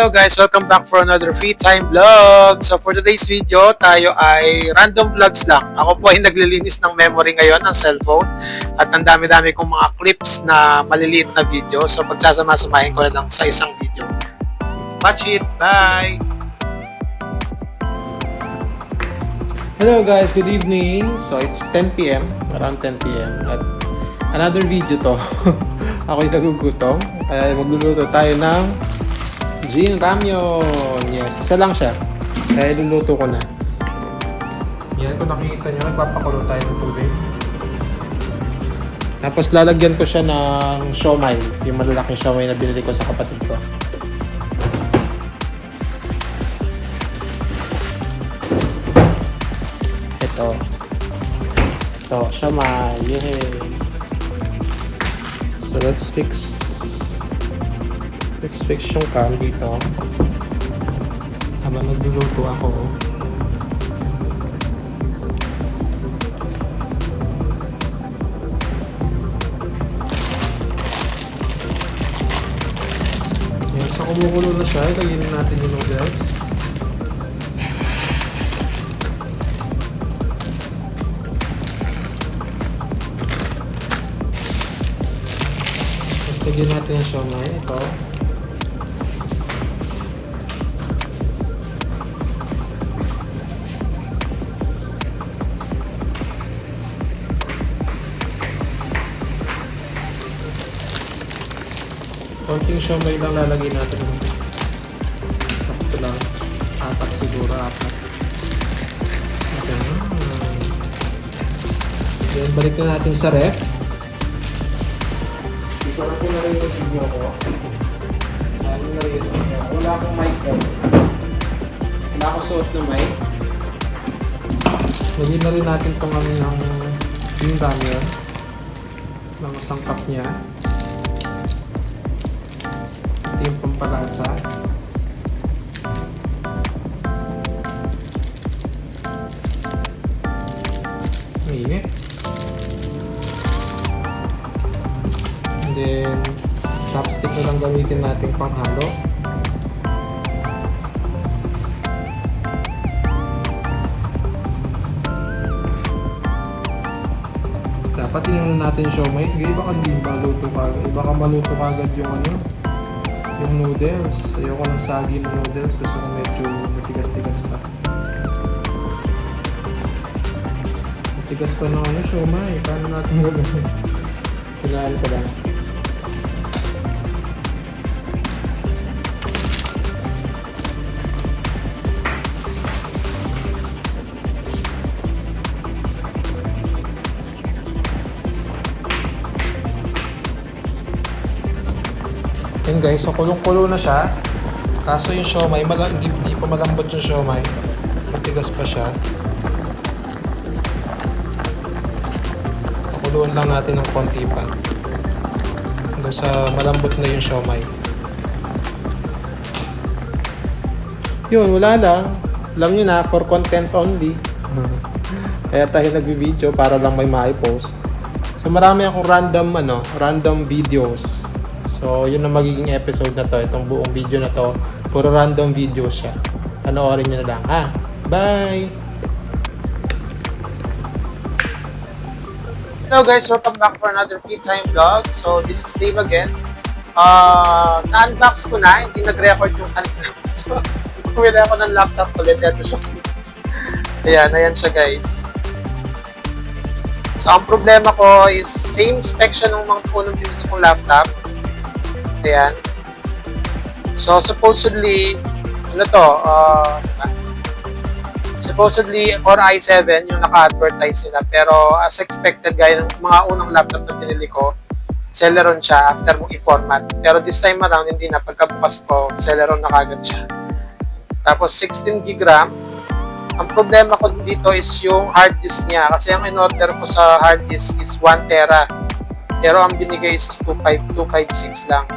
Hello guys! Welcome back for another free time vlog. So for today's video, tayo ay random vlogs lang. Ako po ay naglilinis ng memory ngayon ng cellphone at ang dami-dami kong mga clips na maliliit na video. So pagsasama-samahin ko na lang sa isang video. Watch it! Bye! Hello guys! Good evening! So it's 10 p.m. Around 10 p.m. At another video to. Ako'y nagugutom. Kaya magluluto tayo ng Jin Ramyun. Yes, isa lang siya. Kaya luluto ko na. Yan, kung nakikita nyo, nagpapakulo tayo ng tubig. Tapos lalagyan ko siya ng siomai. Yung malalaking siomai na binili ko sa kapatid ko. Ito, siomai. Yay! So let's fix yung cam dito habang nagluluto ako. Yan, so kumukulo na siya, ilagyan natin yung noodles. Tapos lagyan natin yung siomai. Ito. Konting siomai lang lalagay natin. Sakto lang. Apat siguro, apat. Then, balik na natin sa ref. Isara ko na rin yung video ko. Saan na rin yung video. Wala akong mic guys. Wala akong suot na mic. Lagyan na rin natin itong yung ramyun. Ng sangkap niya. Yung pampalasa. Mainit. And then, chopstick na lang gamitin natin panghalo. Dapat inuna natin yung siomai. Sige, baka hindi maluto kagad. Baka maluto kagad yung yung noodles. Ayoko ng sagi ng noodles. Gusto ko medyo matigas-tigas pa. Matigas pa ng siomai. Paano natin gagawin? Kailangan ko lang. Yan guys, so kulong-kulo na siya. Kaso yung siomai, hindi pa malambot yung siomai. Matigas pa siya. Pakuluan lang natin ng konti pa. Hanggang sa malambot na yung siomai. Yun, wala lang. Alam nyo na, for content only. Kaya tayo nag-video para lang may ma-post. So marami akong random videos. So, yun ang magiging episode na to. Itong buong video na to. Puro random video siya. Panoorin nyo na lang. Bye! Hello guys! Welcome back for another free time vlog. So, this is Dave again. Na-unbox ko na. Hindi nag-record yung kanina. So, kumila ako ng laptop ulit. Ito siya. Ayan siya guys. So, ang problema ko is same spec siya nung mga unang pinili kong laptop. Ayan. So, supposedly, supposedly, Core i7 yung naka-advertise nila. Pero, as expected, gaya ng mga unang laptop na pinili ko, Celeron siya after mong i-format. Pero this time around, hindi na. Pagkabukas ko, Celeron na kagad siya. Tapos, 16GB RAM. Ang problema ko dito is yung hard disk niya. Kasi ang in-order ko sa hard disk is 1TB. Pero ang binigay is 256 lang.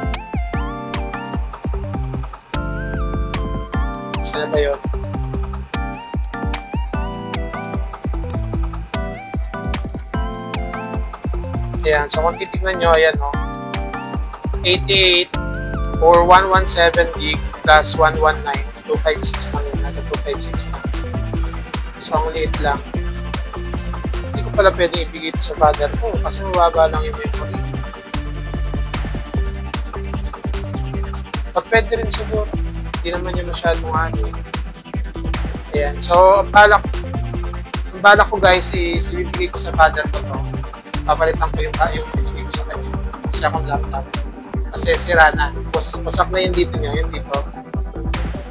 Saan ba yun? Ayan. So, kung titignan nyo, ayan, 88 or 117 gig. plus 119, 256 lang yun. Nasa 256 lang. So, ang liit lang. Hindi ko pala pwede ibigay ito sa father ko kasi mababa lang yung memory. Pag pwede rin siguro. Hindi naman yung masyadong ano. Ayan. So, ang balak ko guys is ibibigay ko sa father ko to. Papalitan ko yung binigay ko sa kanya. Isa akong laptop. Kasi sira na. Wasak na yung dito niya. Yung dito.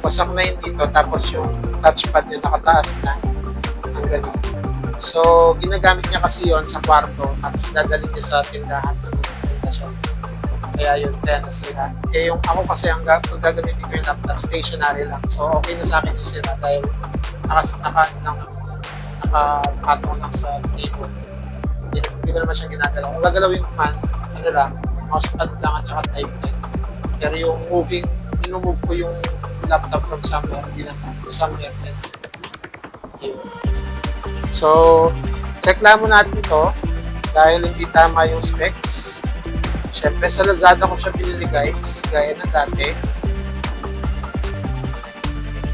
Wasak na yung dito. Tapos yung touchpad niya nakataas na. Ang ganun. So, ginagamit niya kasi yon sa kwarto. Tapos dadalhin niya sa tindahan. Kaya yun, kaya nasira. Kaya yung ako kasi ang gagamitin ko yung laptop, stationary lang. So, okay na sa akin yung sira dahil nakatong lang sa table. Hindi ko naman siya ginagalaw. Kung gagalawin ko man, ano lang, mousepad lang at saka type. Pero yung minumove ko yung laptop from somewhere, hindi naman, somewhere din. Yun. So, reklamo natin to dahil hindi tama yung specs. Siyempre, sa Lazada ko siya binili guys, gaya na dati.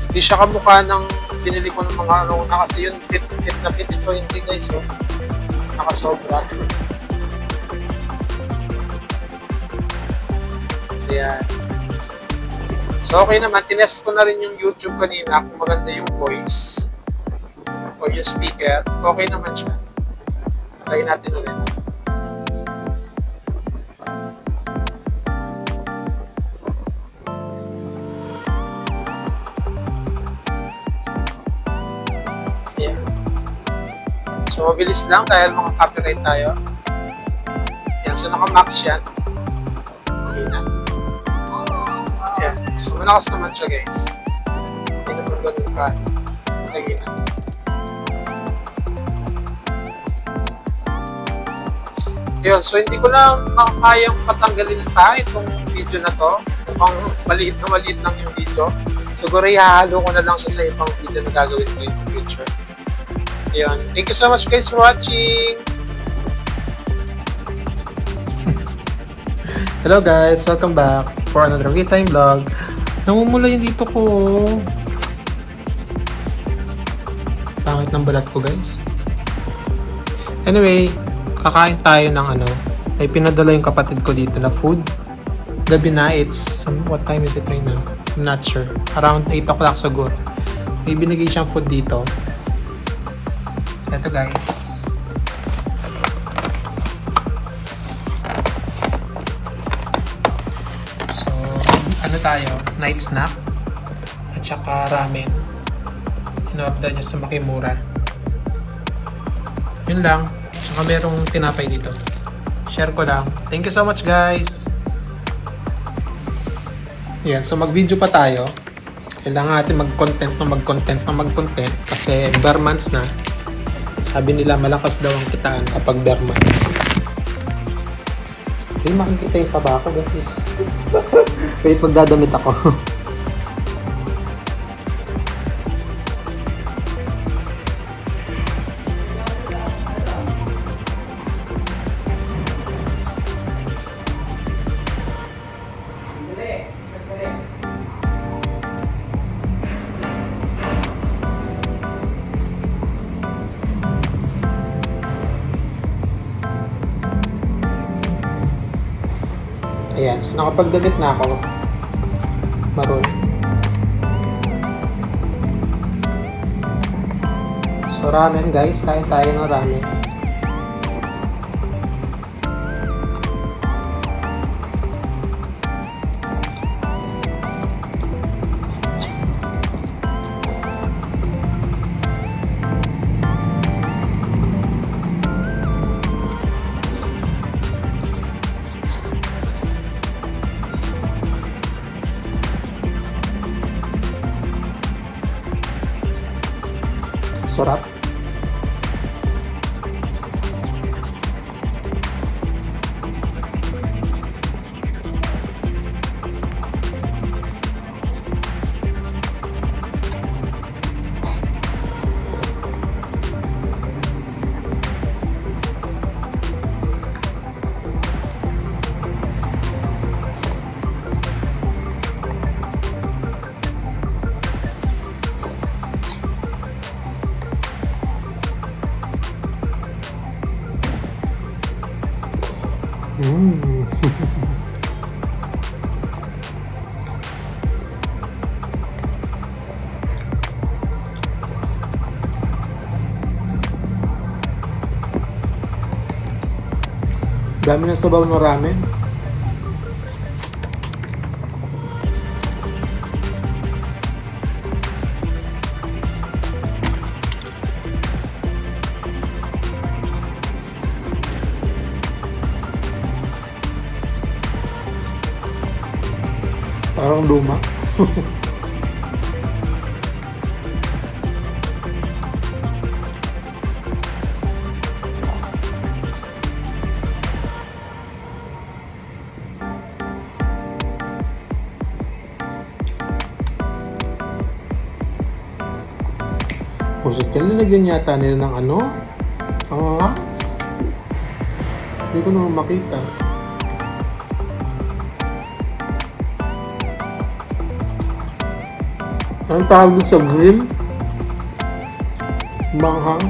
Hindi siya kamukha ng binili ko ng mga ano na kasi yun, fit na fit ito, hindi guys, oh. Nakasobra. Ayan. So, okay naman, tinest ko na rin yung YouTube kanina kung maganda yung voice o yung speaker. Okay naman siya. Try natin ulit. So, mabilis lang dahil mga copyright tayo. Yan. So, naka-max yan. Okay na. Yan. So, malakas naman siya, guys. Hindi naman ganun ka. Okay na. Yun. So, hindi ko na makakayang patanggalin pa itong video na to. Mukhang maliit lang yung video. Siguro ihahalo ko na lang siya sa ibang video na gagawin ko in the future. Ayun. Thank you so much guys for watching. Hello guys, welcome back for another time vlog. Namumula yung dito ko. Pangit ng balat ko guys. Anyway, kakain tayo ng ano. May pinadala yung kapatid ko dito na food. Gabi na, what time is it right now? I'm not sure. Around 8 o'clock siguro. May binigay siyang food dito. Ito guys. So, ano tayo? Night snack. At saka ramen. In-order niya sa Makimura. Yun lang. Saka merong tinapay dito. Share ko lang. Thank you so much guys. Yan. So, mag-video pa tayo. Kailangan natin mag-content kasi bare months na. Sabi nila malakas daw ang kitaan kapag bare months. Hey, makikita yung taba ko guys. Wait, magdadamit ako. Ayan, so nakapagdamit na ako. Maroon. So ramen guys, kain tayo ng ramen. Sarap. Dami ng sabaw ng ramen. Parang luma. Pusot yan, nilagyan yata nila ng ano? Hindi ko naman makita. Anong tawag dun sa grill? Manghang.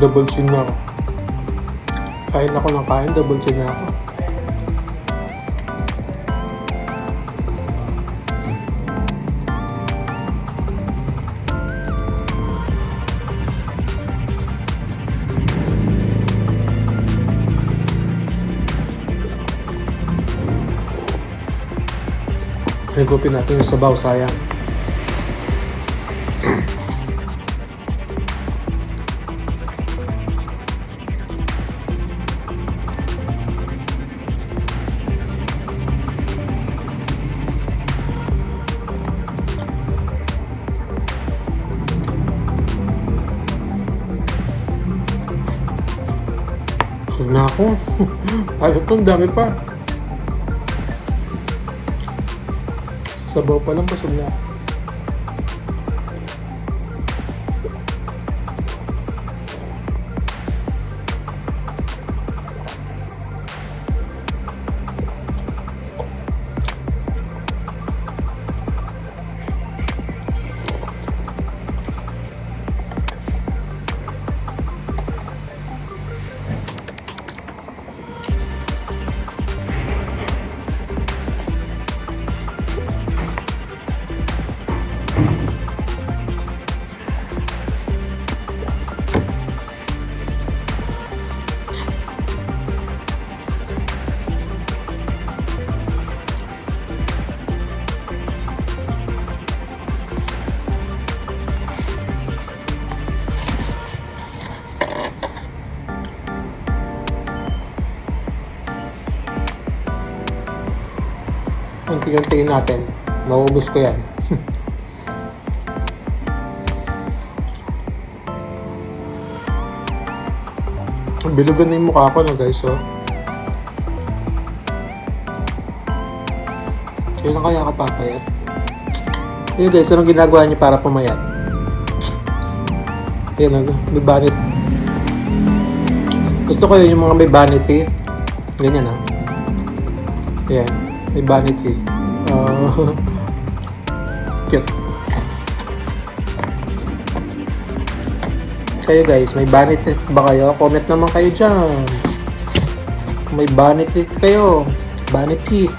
Double chin na ako. Kain ako ng kain, double chin na ako. Higupin natin yung sabaw, sayang. Busog na ako. Ay, ito, ang dami pa. Sabaw pa lang, busog na. Unti-untiin natin. Maubos ko yan. Bilugan na yung mukha ko na guys, oh. Kailan kaya ka papayat? Hey guys, anong ginagawa niyo para pumayat? Yan, may banit. Gusto ko yun, yung mga may vanity. Ganyan, ah. Yan. May vanity. Cute. Kayo guys, may vanity ba kayo? Comment naman kayo dyan. Kung may vanity kayo. Vanity.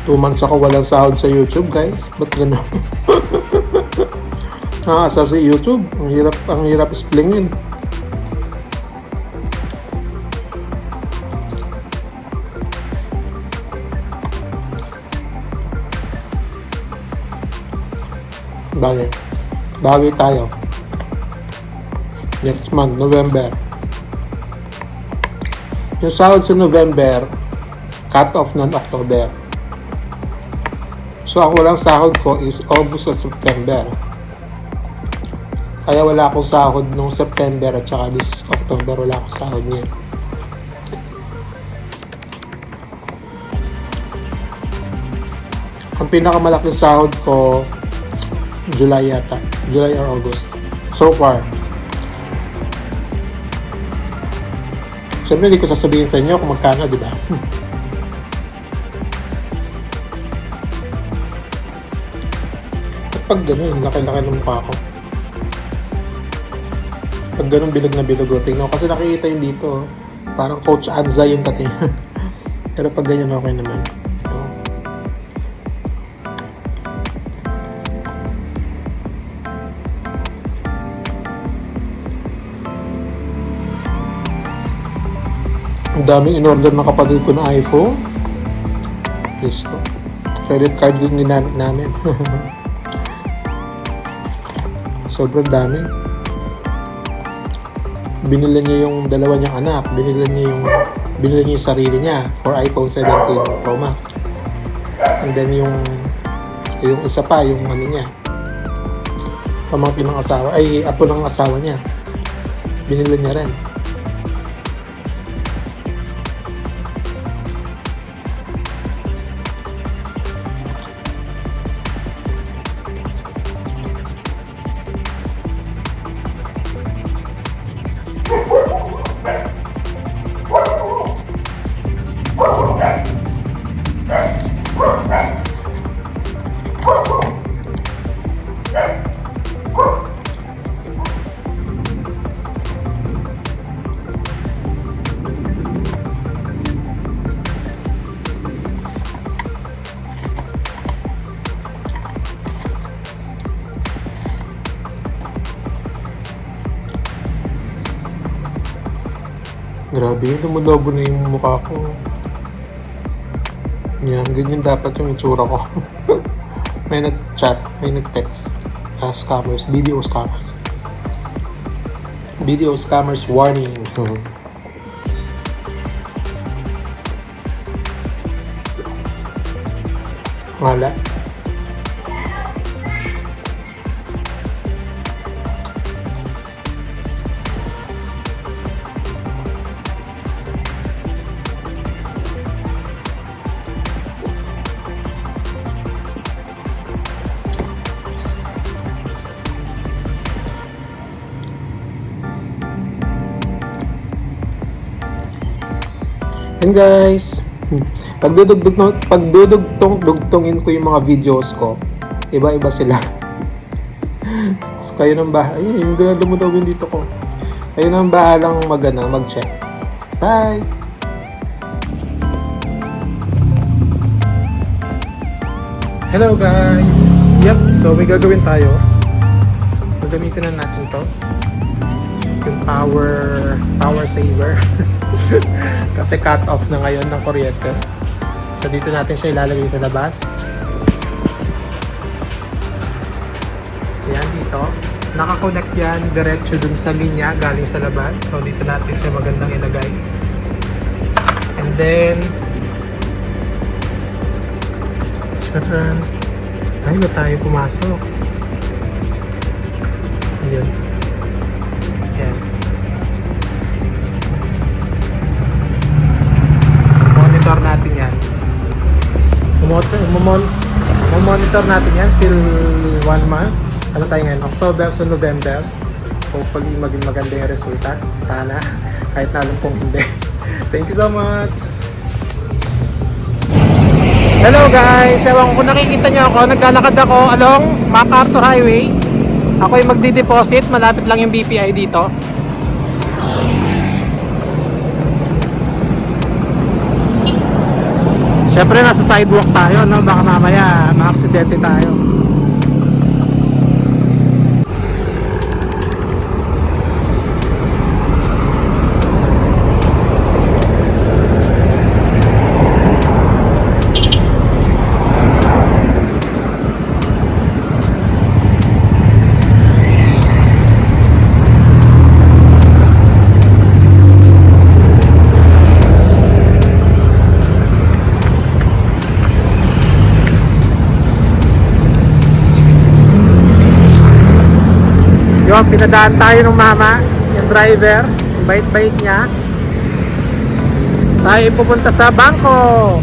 Two months ako walang sahod sa YouTube guys. Ba't gano'n? Nakakasal sa YouTube. Ang hirap isplingin. Bawi tayo. Next month, November. Yung sahod sa November, cut off ng October. So, ang walang sahod ko is August at September. Kaya wala akong sahod nung September at saka this October wala akong sahod niyan. Ang pinakamalaking sahod ko July yata. July or August. So far. Siyempre hindi ko sasabihin sa inyo kung magkano, di ba? pag gano'n, laki-laki ng mukha ko. Pag gano'n bilog na bilog, tingnan ko. Kasi nakikita yun dito. Parang Coach Anza yung dating. Pero pag ganyan, okay naman. So, ang daming in-order ng kapatid ko na iPhone. Diyos ko. Credit card yung ginamit namin. Sobrang dami. Binila niya yung dalawa niyang anak. Binila niya yung sarili niya for iPhone 17 Pro Max. And then yung isa pa, yung ano niya, pamangkin ng asawa, ay apo ng asawa niya. Binila niya rin. Grabe, lumulabo na yung mukha ko. Yan, ganyan dapat yung itsura ko. May nag-chat, may nag-text. Scammers, video scammers. Video scammers warning. Wala. And guys, pagdudugtongin ko yung mga videos ko, iba-iba sila. So kayo nang bahala. Ayun, yung dumudawin dito ko. Kayo nang bahalang mag-check. Bye! Hello guys! Yep, so may gagawin tayo. Gagamitin na natin to. Yung power saver. Kasi cut off na ngayon ng kuryente. So dito natin siya ilalagay sa labas. Yan dito. Nakakonect yan diretso dun sa linya galing sa labas. So dito natin siya magandang ilagay. And then saran. Ay, ba tayo pumasok? Ayun. Yan. Monitor natin yan. Monitor natin yan till 1 month. Ano tayo ngayon? October to November. Hopefully maging maganda yung resulta. Sana. Kahit na alam kong hindi. Thank you so much. Hello guys! Ewan ko kung nakikita nyo ako. Naglalakad ako along MacArthur Highway. Ako yung magdi-deposit. Malapit lang yung BPI dito. Siyempre nasa sidewalk tayo, no? Baka mamaya ma-aksidente tayo. Yung pinadaan tayo ng mama, yung driver, yung bait-bait niya. Tayo pupunta sa bangko.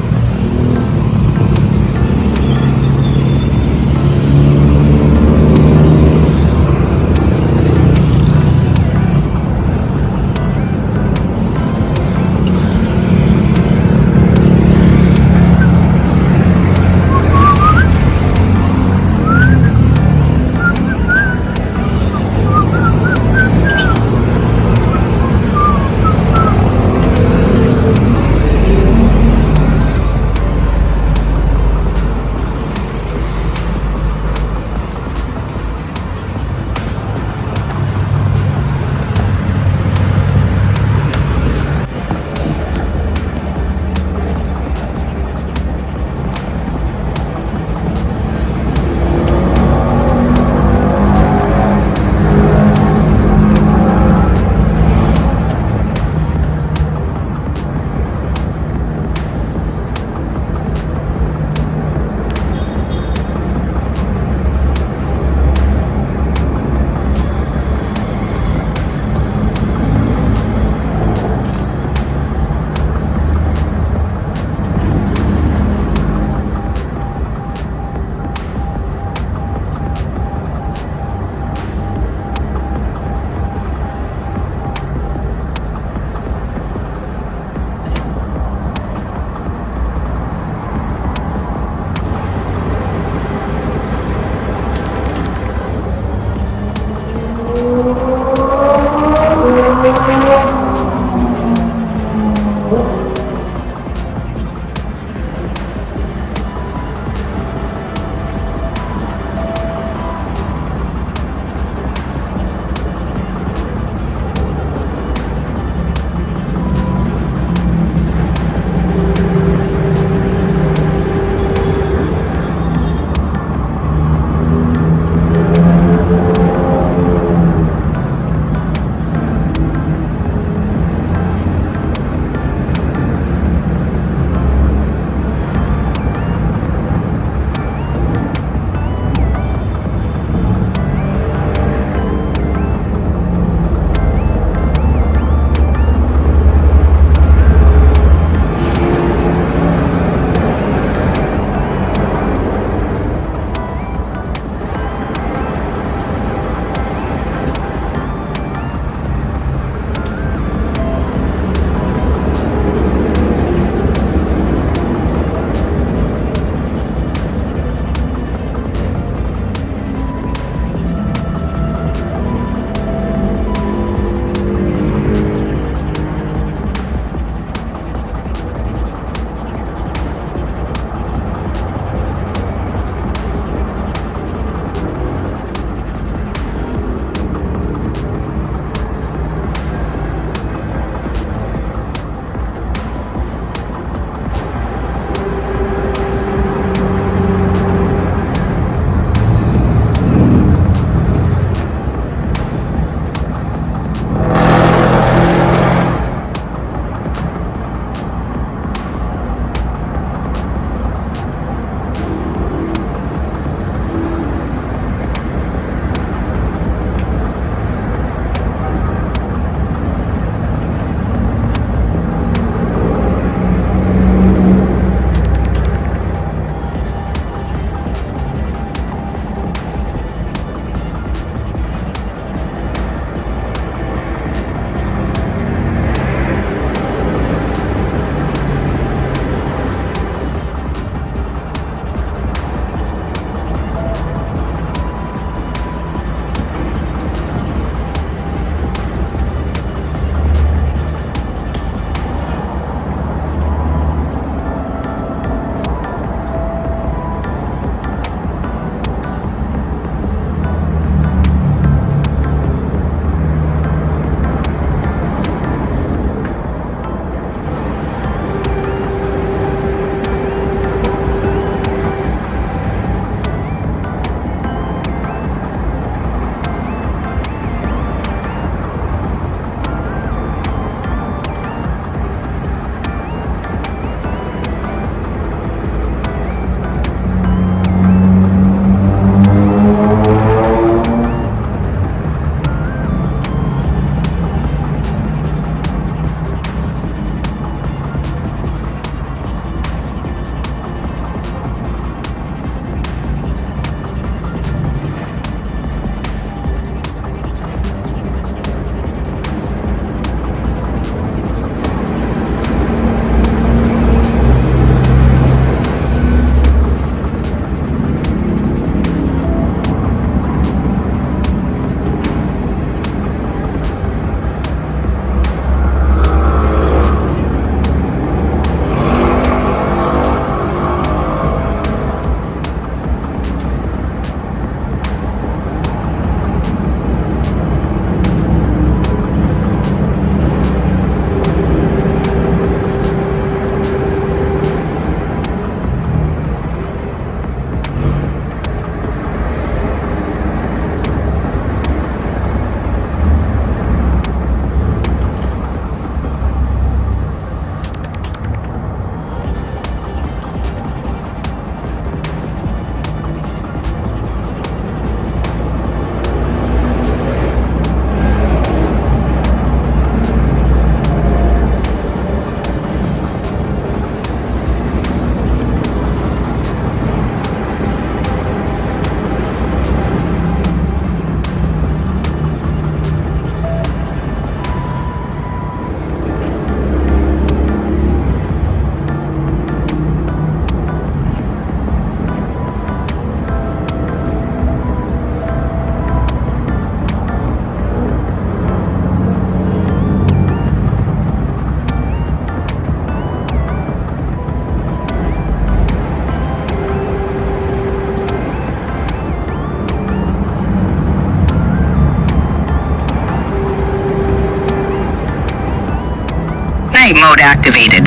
Night mode activated.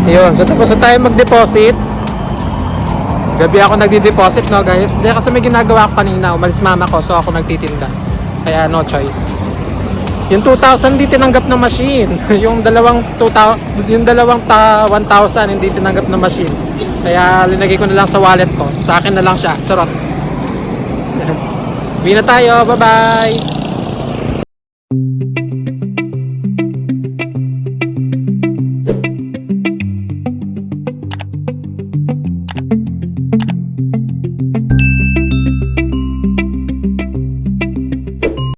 Ayun, so tapos na tayo mag-deposit. Gabi ako nagdi-deposit, no guys. Hindi, kasi may ginagawa ako kanina. Umalis mama ko, so ako nagtitinda. Kaya no choice. Yung 2,000 hindi tinanggap na machine. yung dalawang 1,000 hindi tinanggap na machine. Kaya linagay ko na lang sa wallet ko. Sa akin na lang siya. Charot. Uwi na tayo. Bye-bye.